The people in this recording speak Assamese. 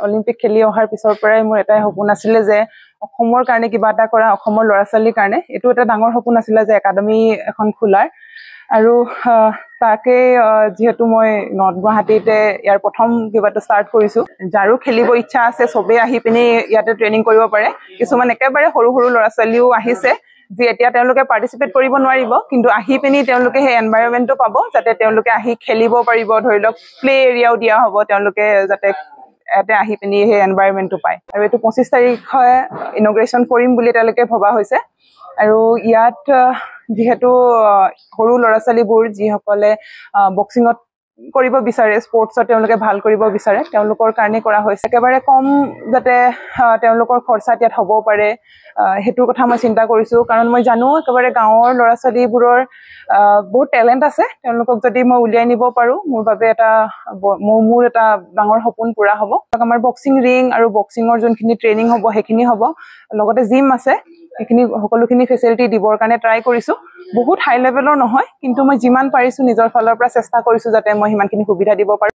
অলিম্পিক খেলি অহাৰ পিছৰ পৰাই মোৰ এটাই সপোন আছিলে যে অসমৰ কাৰণে কিবা এটা কৰা, অসমৰ ল'ৰা ছোৱালীৰ কাৰণে। এইটো এটা ডাঙৰ সপোন আছিলে যে একাডেমি এখন খোলাৰ। আৰু তাকে যিহেতু মই নৰ্থ গুৱাহাটীতে ইয়াৰ প্ৰথম কিবা এটা ষ্টাৰ্ট কৰিছোঁ। যাৰো খেলিব ইচ্ছা আছে চবেই আহি পিনি ইয়াতে ট্ৰেইনিং কৰিব পাৰে। কিছুমান একেবাৰে সৰু সৰু ল'ৰা ছোৱালীও আহিছে যি এতিয়া তেওঁলোকে পাৰ্টিচিপেট কৰিব নোৱাৰিব, কিন্তু আহি পিনি তেওঁলোকে সেই এনভাইৰনমেণ্টটো পাব যাতে তেওঁলোকে আহি খেলিব পাৰিব। ধৰি লওক প্লে এৰিয়াও দিয়া হ'ব, তেওঁলোকে যাতে ইয়াতে আহি পিনি সেই এনভাইৰনমেণ্টটো পায়। আৰু এইটো 25 তাৰিখে ইনগ্ৰেশ্যন কৰিম বুলি তেওঁলোকে ভবা হৈছে। আৰু ইয়াত যিহেতু সৰু ল'ৰা ছোৱালীবোৰ যিসকলে বক্সিঙত কৰিব বিচাৰে, স্পৰ্টছত তেওঁলোকে ভাল কৰিব বিচাৰে, তেওঁলোকৰ কাৰণে কৰা হৈছে। একেবাৰে কম যাতে তেওঁলোকৰ খৰচাত ইয়াত হ'ব পাৰে সেইটোৰ কথা মই চিন্তা কৰিছোঁ। কাৰণ মই জানো একেবাৰে গাঁৱৰ ল'ৰা ছোৱালীবোৰৰ বহুত টেলেণ্ট আছে। তেওঁলোকক যদি মই উলিয়াই নিব পাৰোঁ, মোৰ বাবে মোৰ এটা ডাঙৰ সপোন পূৰা হ'ব। আমাৰ বক্সিং ৰিং আৰু বক্সিঙৰ যোনখিনি ট্ৰেইনিং হ'ব সেইখিনি হ'ব, লগতে জিম আছে, সেইখিনি সকলোখিনি ফেচিলিটি দিবৰ কাৰণে ট্ৰাই কৰিছোঁ। বহুত হাই লেভেলৰ নহয়, কিন্তু মই যিমান পাৰিছোঁ নিজৰ ফালৰ পৰা চেষ্টা কৰিছোঁ যাতে মই সিমানখিনি সুবিধা দিব পাৰোঁ।